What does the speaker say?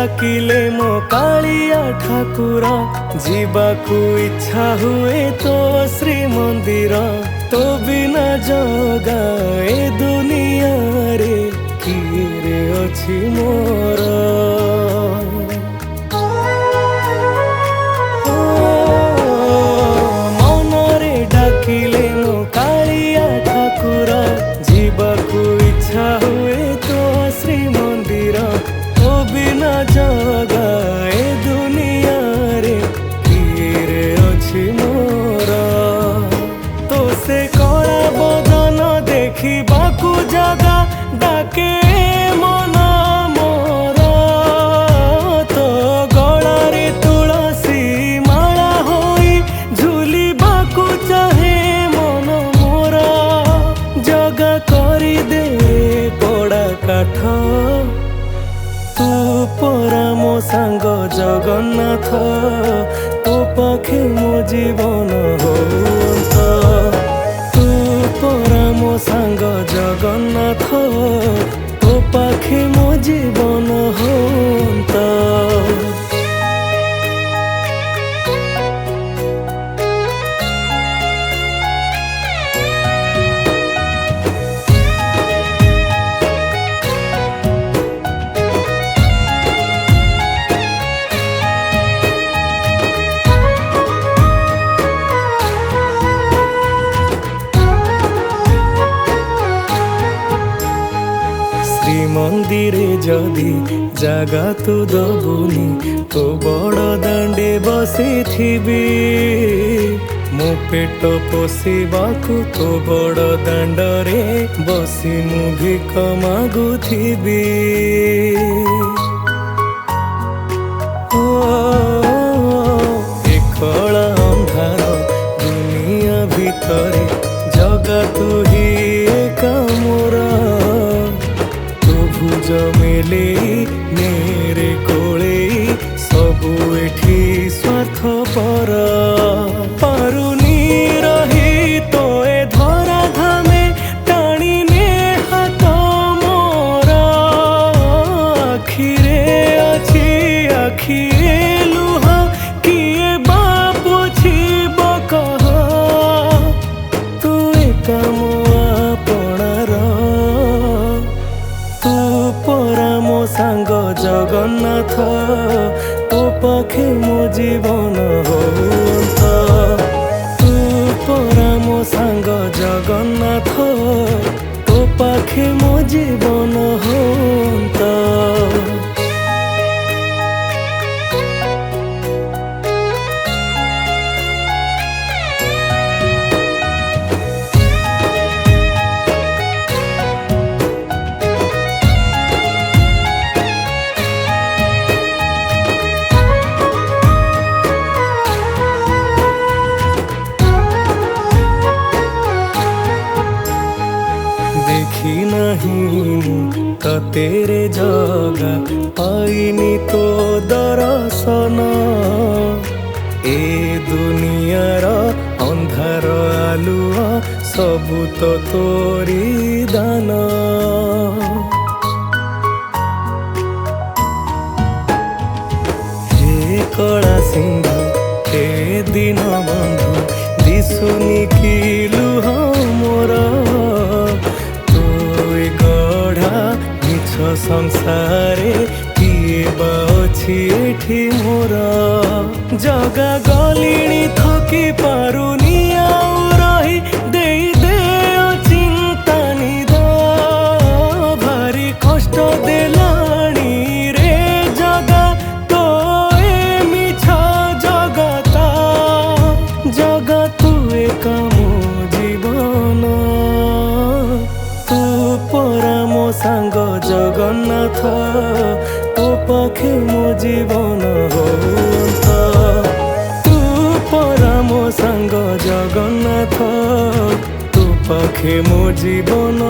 डाकिले मो कालिया ठाकुर जीवाकू इच्छा हुए तो श्री मंदिर तो बिना जगा ए दुनिया रे किए रे अछि मोर मनरे डाकिले मो कालिया ठाकुर जीवाकू इच्छा हुए तो श्री मंदिर तो बिना जगा ए दुनिया रे किए रे अछि मोर तो से कला बदन देखिबाकू जगा डाके मन मोर तो गलारे तुलसी माला होई झुलिबाकू चाहे मन मोर जगा करी दे कड़ा काठ तू परा मो सांग जगन्नाथ तो पाखे मो जीवन होता तू परा मो सांग जगन्नाथ तो पाखे मो जीवन होता मंदिरे जदि जागा तू दबुनी तो बड़ दांडे बसी थी मो पेट पोषिबाकू तो बड़ दांडरे बसी मु भिक मागुथिबी एकला अंधार दुनिया भितरे जगा तू ही एका मोरा भुज मेले मेरे कोले सबु एठी स्वार्थ पर पारुनी रही तो ए धरा धामे टाणी ने हाथ मोर आखिरे अछि आखिरे लुह किए बाप छिब कह तू एका मो आपणार तू परा मो सांग जगन्नाथ तो पाखे मो जीवन होता तू परा मो सांग जगन्नाथ तो पाखे मो जीवन होता देखी नहीं तो तेरे जगा पाइनी तो दर्शन ए दुनियार अंधार आलुआ सबु तो तोरी दान हे कला सिंधु हे दीन बंधु दिशुनी कि लुह मोर संसारे किए बाछी एठी मोर जगा गलिणी थकी पारुनी आउ रही दे दे चिंता निद भारी कष्ट देलाणी रे जगा तो ए मिछ जगता जगा तू एका मो जीवन तू परा मो सांग जगन्नाथ तो पाखे मो जीवन होता तू परा मो सांग जगन्नाथ तो पाखे मो जीवन